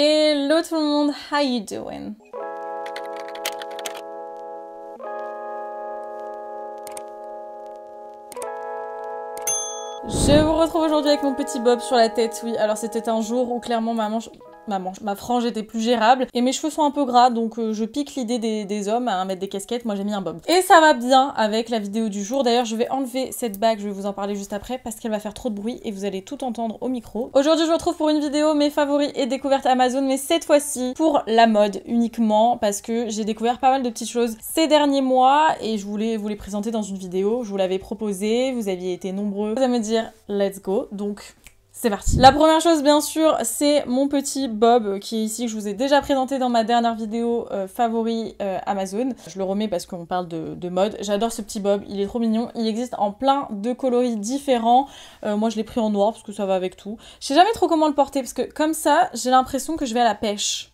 Hello tout le monde, how you doing? Je vous retrouve aujourd'hui avec mon petit bob sur la tête, oui. Alors c'était un jour où clairement ma frange était plus gérable et mes cheveux sont un peu gras, donc je pique l'idée des hommes à mettre des casquettes. Moi j'ai mis un bob. Et ça va bien avec la vidéo du jour. D'ailleurs je vais enlever cette bague, je vais vous en parler juste après parce qu'elle va faire trop de bruit et vous allez tout entendre au micro. Aujourd'hui je vous retrouve pour une vidéo mes favoris et découvertes Amazon, mais cette fois-ci pour la mode uniquement parce que j'ai découvert pas mal de petites choses ces derniers mois et je voulais vous les présenter dans une vidéo. Je vous l'avais proposé, vous aviez été nombreux à me dire let's go, donc c'est parti. La première chose bien sûr c'est mon petit bob qui est ici, que je vous ai déjà présenté dans ma dernière vidéo favori Amazon. Je le remets parce qu'on parle de mode. J'adore ce petit bob, il est trop mignon. Il existe en plein de coloris différents. Moi je l'ai pris en noir parce que ça va avec tout. Je sais jamais trop comment le porter parce que comme ça j'ai l'impression que je vais à la pêche.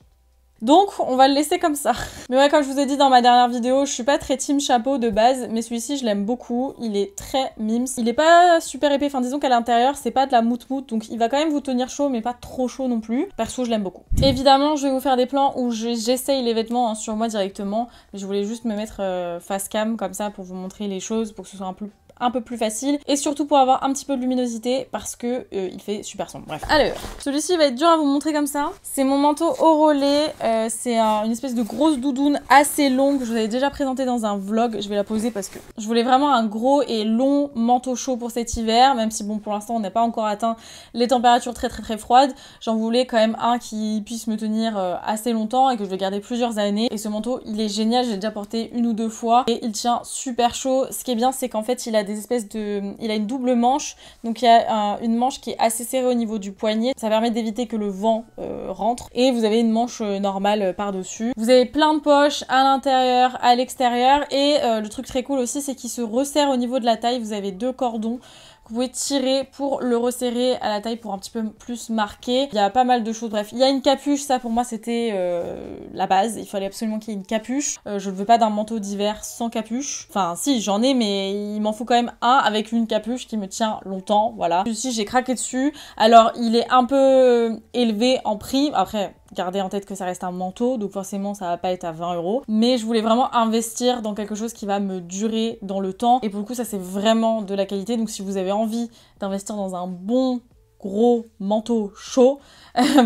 Donc on va le laisser comme ça. Mais ouais, comme je vous ai dit dans ma dernière vidéo, je suis pas très team chapeau de base, mais celui-ci je l'aime beaucoup, il est très mims. Il est pas super épais, enfin disons qu'à l'intérieur c'est pas de la moute-moute, donc il va quand même vous tenir chaud mais pas trop chaud non plus. Perso je l'aime beaucoup. Évidemment je vais vous faire des plans où j'essaye les vêtements sur moi directement, mais je voulais juste me mettre face cam comme ça pour vous montrer les choses, pour que ce soit un peu plus facile et surtout pour avoir un petit peu de luminosité parce que il fait super sombre. Bref. Alors, celui-ci va être dur à vous montrer comme ça. C'est mon manteau au relais. C'est une espèce de grosse doudoune assez longue. Je vous avais déjà présenté dans un vlog. Je vais la poser parce que je voulais vraiment un gros et long manteau chaud pour cet hiver, même si bon pour l'instant on n'a pas encore atteint les températures très froides. J'en voulais quand même un qui puisse me tenir assez longtemps et que je vais garder plusieurs années. Et ce manteau il est génial. J'ai déjà porté une ou deux fois et il tient super chaud. Ce qui est bien c'est qu'en fait il a une double manche, donc il y a une manche qui est assez serrée au niveau du poignet, ça permet d'éviter que le vent rentre, et vous avez une manche normale par-dessus. Vous avez plein de poches à l'intérieur, à l'extérieur, et le truc très cool aussi c'est qu'il se resserre au niveau de la taille. Vous avez deux cordons que vous pouvez tirer pour le resserrer à la taille pour un petit peu plus marquer. Il y a pas mal de choses, bref. Il y a une capuche, ça pour moi c'était la base. Il fallait absolument qu'il y ait une capuche. Je ne veux pas d'un manteau d'hiver sans capuche. Enfin si, j'en ai, mais il m'en faut quand même un avec une capuche qui me tient longtemps, voilà. Celui-ci j'ai craqué dessus. Alors il est un peu élevé en prix. Après, gardez en tête que ça reste un manteau, donc forcément ça va pas être à 20 €. Mais je voulais vraiment investir dans quelque chose qui va me durer dans le temps. Et pour le coup ça c'est vraiment de la qualité. Donc si vous avez envie d'investir dans un bon gros manteau chaud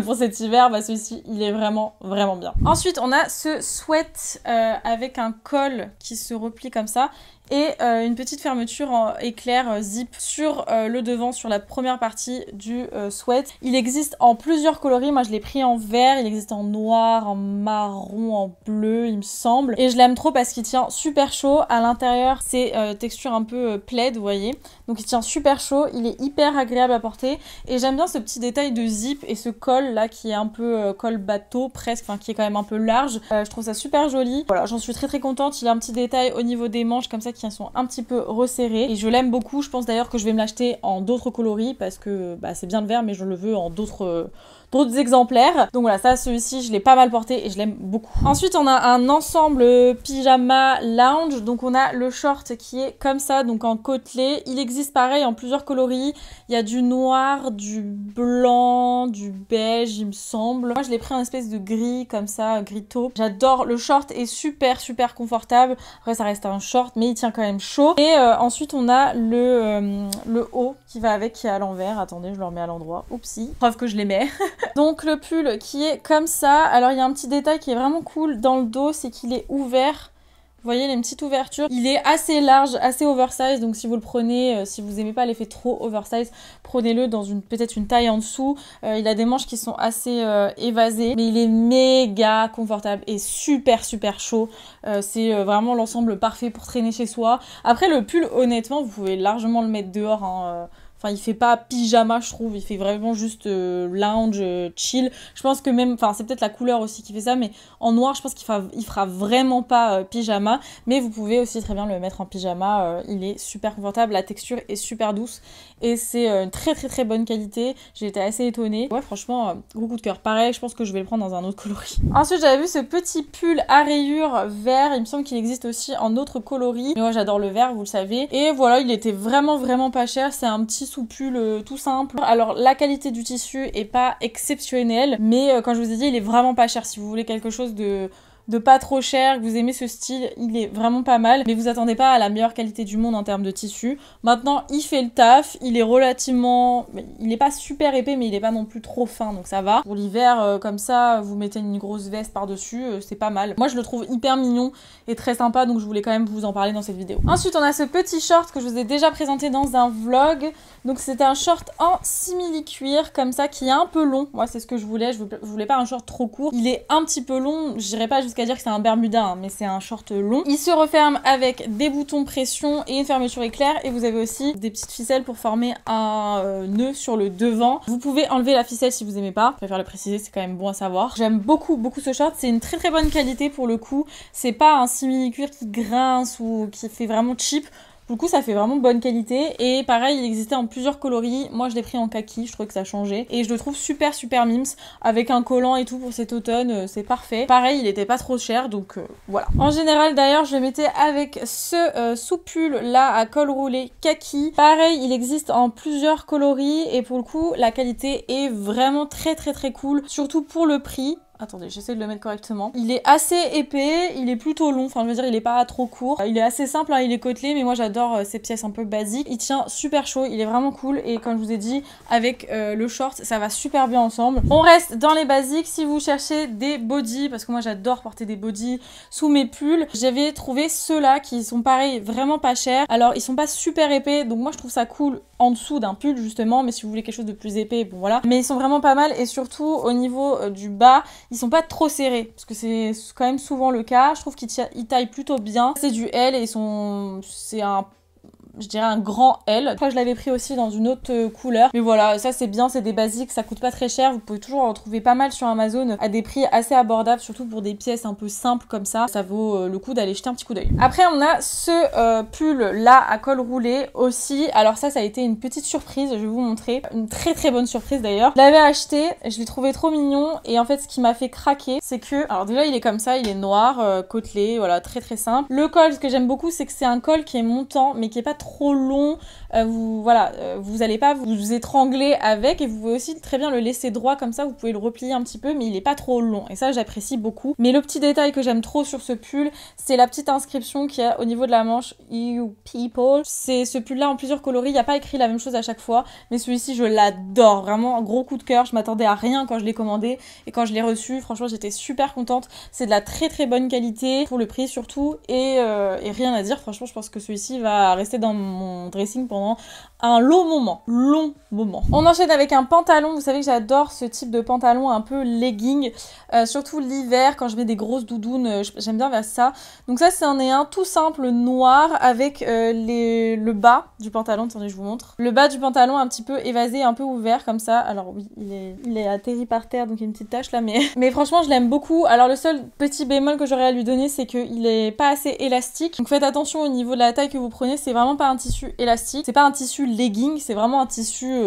pour cet hiver, bah celui-ci il est vraiment bien. Ensuite on a ce sweat avec un col qui se replie comme ça et une petite fermeture en éclair zip sur le devant, sur la première partie du sweat. Il existe en plusieurs coloris, moi je l'ai pris en vert, il existe en noir, en marron, en bleu il me semble. Et je l'aime trop parce qu'il tient super chaud. À l'intérieur c'est texture un peu plaid, vous voyez. Donc il tient super chaud, il est hyper agréable à porter. Et j'aime bien ce petit détail de zip et ce col là qui est un peu col bateau presque, enfin qui est quand même un peu large. Je trouve ça super joli. Voilà, j'en suis très contente. Il a un petit détail au niveau des manches comme ça qui sont un petit peu resserrées et je l'aime beaucoup. Je pense d'ailleurs que je vais me l'acheter en d'autres coloris parce que bah, c'est bien le vert mais je le veux en d'autres exemplaires. Donc voilà, ça celui-ci je l'ai pas mal porté et je l'aime beaucoup. Ensuite on a un ensemble pyjama lounge. Donc on a le short qui est comme ça, donc en côtelé. Il existe pareil en plusieurs coloris. Il y a du noir, du blanc, du beige il me semble. Moi je l'ai pris en espèce de gris comme ça, gris taupe. J'adore, le short est super confortable. Après ça reste un short mais il tient quand même chaud. Et ensuite on a le haut qui va avec, qui est à l'envers. Attendez, je le remets à l'endroit. Oupsie, preuve que je l'aimais. Donc le pull qui est comme ça. Alors il y a un petit détail qui est vraiment cool dans le dos, c'est qu'il est ouvert. Vous voyez, il y a une petite ouverture. Il est assez large, assez oversize. Donc si vous le prenez, si vous aimez pas l'effet trop oversize, prenez-le dans peut-être une taille en dessous. Il a des manches qui sont assez évasées. Mais il est méga confortable et super chaud. C'est vraiment l'ensemble parfait pour traîner chez soi. Après le pull, honnêtement, vous pouvez largement le mettre dehors, hein. Enfin, il fait pas pyjama, je trouve. Il fait vraiment juste lounge, chill. Je pense que même... Enfin, c'est peut-être la couleur aussi qui fait ça, mais en noir, je pense qu'il fera vraiment pas pyjama. Mais vous pouvez aussi très bien le mettre en pyjama. Il est super confortable. La texture est super douce. Et c'est une très bonne qualité. J'ai été assez étonnée. Ouais, franchement, gros coup de cœur. Pareil, je pense que je vais le prendre dans un autre coloris. Ensuite, j'avais vu ce petit pull à rayures vert. Il me semble qu'il existe aussi en autres coloris. Mais moi, j'adore le vert, vous le savez. Et voilà, il était vraiment pas cher. C'est un petit sous pull tout simple. Alors la qualité du tissu est pas exceptionnelle, mais comme je vous ai dit, il est vraiment pas cher. Si vous voulez quelque chose de pas trop cher, que vous aimez ce style, il est vraiment pas mal, mais vous attendez pas à la meilleure qualité du monde en termes de tissu. Maintenant, il fait le taf, il est relativement... il est pas super épais, mais il est pas non plus trop fin, donc ça va. Pour l'hiver, comme ça, vous mettez une grosse veste par-dessus, c'est pas mal. Moi, je le trouve hyper mignon et très sympa, donc je voulais quand même vous en parler dans cette vidéo. Ensuite, on a ce petit short que je vous ai déjà présenté dans un vlog. Donc c'est un short en simili-cuir, comme ça, qui est un peu long. Moi, c'est ce que je voulais pas un short trop court. Il est un petit peu long, je dirais pas jusqu'à dire que c'est un bermuda, hein, mais c'est un short long. Il se referme avec des boutons pression et une fermeture éclair, et vous avez aussi des petites ficelles pour former un nœud sur le devant. Vous pouvez enlever la ficelle si vous aimez pas, je préfère le préciser, c'est quand même bon à savoir. J'aime beaucoup ce short, c'est une très très bonne qualité pour le coup. C'est pas un simili-cuir qui grince ou qui fait vraiment cheap. Du coup, ça fait vraiment bonne qualité. Et pareil, il existait en plusieurs coloris. Moi, je l'ai pris en kaki. Je trouvais que ça changeait. Et je le trouve super, super mims. Avec un collant et tout pour cet automne. C'est parfait. Pareil, il était pas trop cher. Donc, voilà. En général, d'ailleurs, je le mettais avec ce sous-pull là à col roulé kaki. Pareil, il existe en plusieurs coloris. Et pour le coup, la qualité est vraiment très, très, très cool. Surtout pour le prix. Attendez, j'essaie de le mettre correctement. Il est assez épais, il est plutôt long, enfin je veux dire il est pas trop court. Il est assez simple, hein, il est côtelé, mais moi j'adore ces pièces un peu basiques. Il tient super chaud, il est vraiment cool et comme je vous ai dit, avec le short, ça va super bien ensemble. On reste dans les basiques. Si vous cherchez des bodys, parce que moi j'adore porter des bodys sous mes pulls, j'avais trouvé ceux-là qui sont pareil, vraiment pas chers. Alors ils sont pas super épais, donc moi je trouve ça cool en dessous d'un pull justement, mais si vous voulez quelque chose de plus épais, bon voilà. Mais ils sont vraiment pas mal et surtout au niveau du bas, ils sont pas trop serrés, parce que c'est quand même souvent le cas. Je trouve qu'ils taillent plutôt bien. C'est du L et c'est un... je dirais un grand L. Je crois que je l'avais pris aussi dans une autre couleur. Mais voilà, ça c'est bien, c'est des basiques, ça coûte pas très cher. Vous pouvez toujours en trouver pas mal sur Amazon à des prix assez abordables, surtout pour des pièces un peu simples comme ça. Ça vaut le coup d'aller jeter un petit coup d'œil. Après, on a ce pull là à col roulé aussi. Alors ça a été une petite surprise, je vais vous montrer. Une très très bonne surprise d'ailleurs. Je l'avais acheté, je l'ai trouvé trop mignon et en fait ce qui m'a fait craquer, c'est que... alors déjà il est comme ça, il est noir, côtelé, voilà, très très simple. Le col, ce que j'aime beaucoup, c'est que c'est un col qui est montant mais qui est pas trop long, vous allez pas vous étrangler avec et vous pouvez aussi très bien le laisser droit comme ça, vous pouvez le replier un petit peu mais il est pas trop long et ça j'apprécie beaucoup. Mais le petit détail que j'aime trop sur ce pull, c'est la petite inscription qu'il y a au niveau de la manche, You People. C'est ce pull là en plusieurs coloris, il n'y a pas écrit la même chose à chaque fois, mais celui-ci je l'adore, vraiment un gros coup de cœur. Je m'attendais à rien quand je l'ai commandé et quand je l'ai reçu, franchement j'étais super contente. C'est de la très très bonne qualité pour le prix surtout et rien à dire, franchement je pense que celui-ci va rester dans mon dressing pendant un long moment. On enchaîne avec un pantalon. Vous savez que j'adore ce type de pantalon un peu legging, surtout l'hiver quand je mets des grosses doudounes, j'aime bien vers ça. Donc ça c'en est un tout simple noir avec le bas du pantalon. Attendez, je vous montre. Le bas du pantalon un petit peu évasé, un peu ouvert comme ça. Alors oui, il est atterri par terre, donc il y a une petite tache là, mais franchement je l'aime beaucoup. Alors le seul petit bémol que j'aurais à lui donner, c'est qu'il est pas assez élastique. Donc faites attention au niveau de la taille que vous prenez, c'est vraiment pas un tissu élastique, c'est pas un tissu legging, c'est vraiment un tissu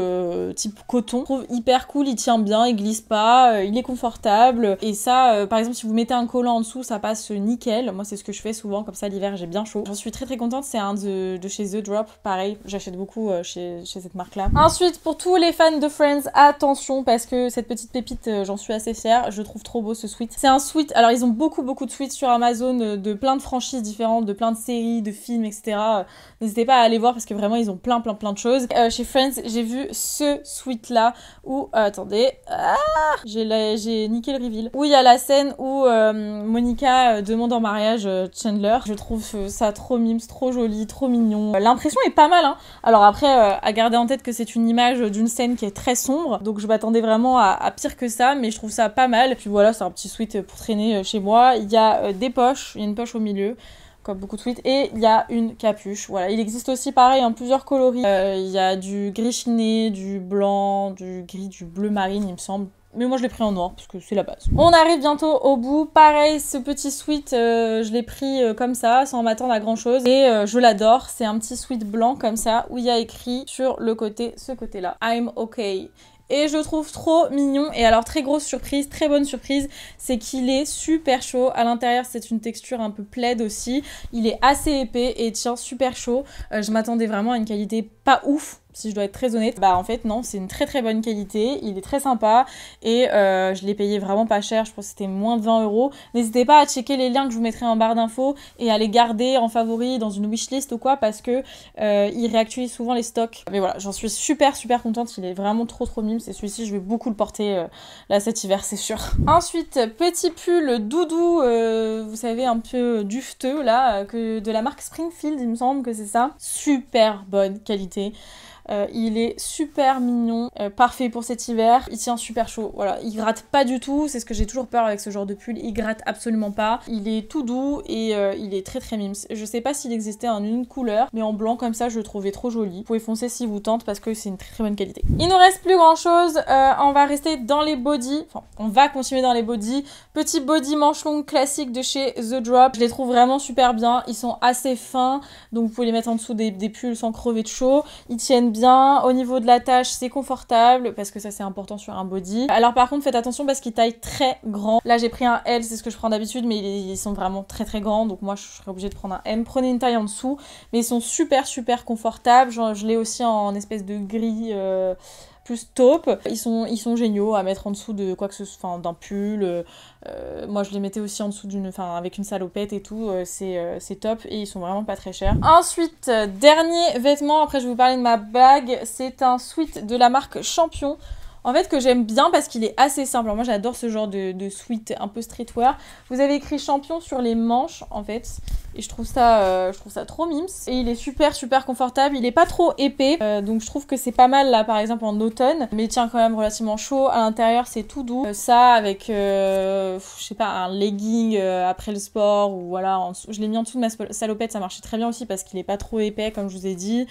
type coton. Je trouve hyper cool, il tient bien, il glisse pas, il est confortable et ça, par exemple si vous mettez un collant en dessous, ça passe nickel. Moi c'est ce que je fais souvent, comme ça l'hiver j'ai bien chaud. J'en suis très très contente, c'est un de chez The Drop, pareil, j'achète beaucoup chez cette marque là. Ensuite pour tous les fans de Friends, attention parce que cette petite pépite, j'en suis assez fière, je trouve trop beau ce sweat. C'est un sweat, alors ils ont beaucoup de sweats sur Amazon, de plein de franchises différentes, de plein de séries, de films, etc. N'hésitez pas à aller voir parce que vraiment ils ont plein de choses. Chez Friends, j'ai vu ce sweat là où, attendez, j'ai niqué le reveal. Où il y a la scène où Monica demande en mariage Chandler. Je trouve ça trop mimes, trop joli, trop mignon. L'impression est pas mal, hein. Alors après, à garder en tête que c'est une image d'une scène qui est très sombre, donc je m'attendais vraiment à pire que ça, mais je trouve ça pas mal. Puis voilà, c'est un petit sweat pour traîner chez moi. Il y a des poches, il y a une poche au milieu, comme beaucoup de sweats, et il y a une capuche. Voilà, il existe aussi pareil en plusieurs coloris. Il y a du gris chiné, du blanc, du gris, du bleu marine, il me semble. Mais moi je l'ai pris en noir parce que c'est la base. On arrive bientôt au bout. Pareil, ce petit sweat, je l'ai pris comme ça, sans m'attendre à grand chose. Et je l'adore. C'est un petit sweat blanc comme ça, où il y a écrit sur le côté, ce côté-là, I'm okay. Et je le trouve trop mignon. Et alors très grosse surprise, très bonne surprise, c'est qu'il est super chaud. À l'intérieur c'est une texture un peu plaid aussi. Il est assez épais et tient super chaud. Je m'attendais vraiment à une qualité pas ouf. si je dois être très honnête. Bah en fait non, c'est une très très bonne qualité, il est très sympa et je l'ai payé vraiment pas cher, je pense que c'était moins de 20 €. N'hésitez pas à checker les liens que je vous mettrai en barre d'infos et à les garder en favori dans une wishlist ou quoi parce que il réactualise souvent les stocks. Mais voilà, j'en suis super contente, il est vraiment trop mimes et celui-ci je vais beaucoup le porter là cet hiver c'est sûr. Ensuite, petit pull doudou, vous savez un peu dufteux là, de la marque Springfield il me semble que c'est ça. Super bonne qualité. Il est super mignon, parfait pour cet hiver, il tient super chaud, voilà, il gratte pas du tout, c'est ce que j'ai toujours peur avec ce genre de pull, il gratte absolument pas, il est tout doux et il est très mimes. Je sais pas s'il existait en une couleur, mais en blanc comme ça je le trouvais trop joli. Vous pouvez foncer si vous tente parce que c'est une très bonne qualité. Il nous reste plus grand chose, on va rester dans les bodys, enfin on va continuer dans les bodys. Petit body manche longue classique de chez The Drop, je les trouve vraiment super bien, ils sont assez fins, donc vous pouvez les mettre en dessous des pulls sans crever de chaud, ils tiennent bien, au niveau de la tache c'est confortable parce que ça c'est important sur un body. Alors par contre faites attention parce qu'ils taillent très grand. Là j'ai pris un L, c'est ce que je prends d'habitude mais ils sont vraiment très grands donc moi je serais obligée de prendre un M. Prenez une taille en dessous mais ils sont super confortables. Genre, je l'ai aussi en espèce de gris plus taupe. Ils sont géniaux à mettre en dessous de quoi que ce soit, d'un pull. Moi je les mettais aussi en dessous avec une salopette et tout, c'est top et ils sont vraiment pas très chers. Ensuite, dernier vêtement, après je vais vous parler de ma bague, c'est un sweat de la marque Champion. En fait que j'aime bien parce qu'il est assez simple. Alors moi j'adore ce genre de sweat un peu streetwear. Vous avez écrit Champion sur les manches en fait. Et je trouve ça trop mimes. Et il est super confortable. Il est pas trop épais. Donc je trouve que c'est pas mal là par exemple en automne. Mais il tient quand même relativement chaud. À l'intérieur c'est tout doux. Ça avec je sais pas un legging après le sport. Ou voilà. Je l'ai mis en dessous de ma salopette. Ça marchait très bien aussi parce qu'il est pas trop épais comme je vous ai dit.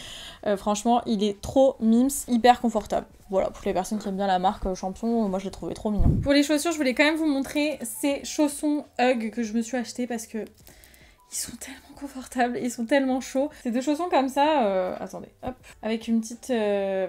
Franchement il est trop mimes. Hyper confortable. Voilà, pour les personnes qui aiment bien la marque Champion, moi je l'ai trouvé trop mignon. Pour les chaussures, je voulais quand même vous montrer ces chaussons Hug que je me suis achetés parce que ils sont tellement confortables, ils sont tellement chauds. C'est des chaussons comme ça, attendez, hop, avec une petite... je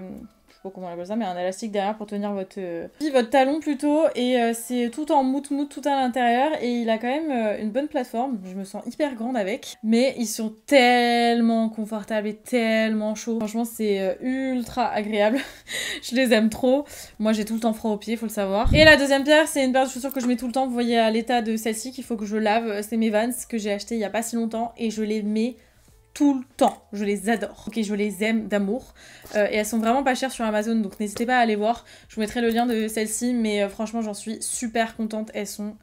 sais pas comment on appelle ça, mais un élastique derrière pour tenir votre talon plutôt, et c'est tout en moute tout à l'intérieur, et il a quand même une bonne plateforme, je me sens hyper grande avec, mais ils sont tellement confortables et tellement chauds, franchement c'est ultra agréable, je les aime trop, moi j'ai tout le temps froid aux pieds, faut le savoir. Et la deuxième paire, c'est une paire de chaussures que je mets tout le temps, vous voyez à l'état de celle-ci qu'il faut que je lave, c'est mes Vans que j'ai acheté il y a pas si longtemps, et je les mets tout le temps, je les adore. Ok, je les aime d'amour. Et elles sont vraiment pas chères sur Amazon, donc n'hésitez pas à aller voir. Je vous mettrai le lien de celle-ci, mais franchement j'en suis super contente. Elles sont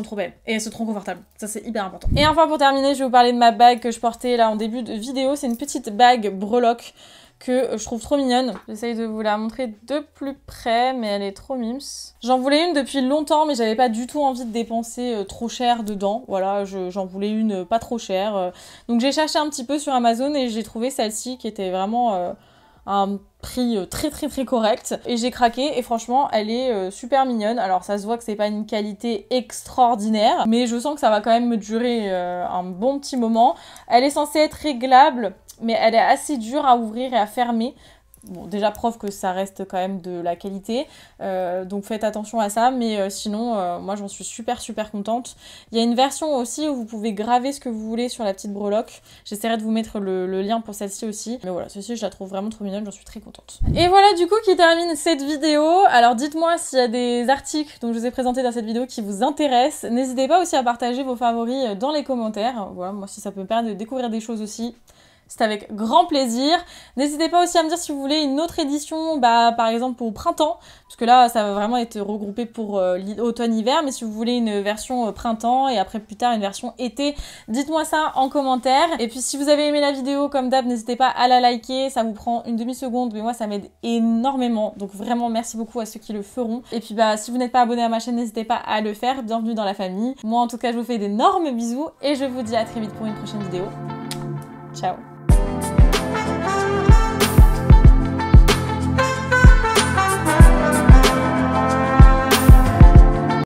trop belles et elles sont trop confortables. Ça c'est hyper important. Et enfin pour terminer, je vais vous parler de ma bague que je portais là en début de vidéo. C'est une petite bague breloque que je trouve trop mignonne. J'essaye de vous la montrer de plus près, mais elle est trop mimes. J'en voulais une depuis longtemps, mais j'avais pas du tout envie de dépenser trop cher dedans. Voilà, j'en voulais une pas trop chère. Donc j'ai cherché un petit peu sur Amazon et j'ai trouvé celle-ci qui était vraiment un prix très correct. Et j'ai craqué et franchement, elle est super mignonne. Alors ça se voit que c'est pas une qualité extraordinaire, mais je sens que ça va quand même me durer un bon petit moment. Elle est censée être réglable, mais elle est assez dure à ouvrir et à fermer. Bon, déjà preuve que ça reste quand même de la qualité, donc faites attention à ça, mais sinon, moi j'en suis super contente. Il y a une version aussi où vous pouvez graver ce que vous voulez sur la petite breloque. J'essaierai de vous mettre le lien pour celle-ci aussi. Mais voilà, celle-ci je la trouve vraiment trop mignonne, j'en suis très contente. Et voilà du coup qui termine cette vidéo. Alors dites-moi s'il y a des articles dont je vous ai présenté dans cette vidéo qui vous intéressent. N'hésitez pas aussi à partager vos favoris dans les commentaires. Voilà, moi si ça peut me permettre de découvrir des choses aussi, c'est avec grand plaisir. N'hésitez pas aussi à me dire si vous voulez une autre édition, par exemple au printemps, parce que là ça va vraiment être regroupé pour automne-hiver, mais si vous voulez une version printemps et après plus tard une version été, dites-moi ça en commentaire. Et puis si vous avez aimé la vidéo, comme d'hab, n'hésitez pas à la liker, ça vous prend une demi-seconde, mais moi ça m'aide énormément, donc vraiment merci beaucoup à ceux qui le feront. Et puis si vous n'êtes pas abonné à ma chaîne, n'hésitez pas à le faire, bienvenue dans la famille. Moi en tout cas je vous fais d'énormes bisous et je vous dis à très vite pour une prochaine vidéo. Ciao.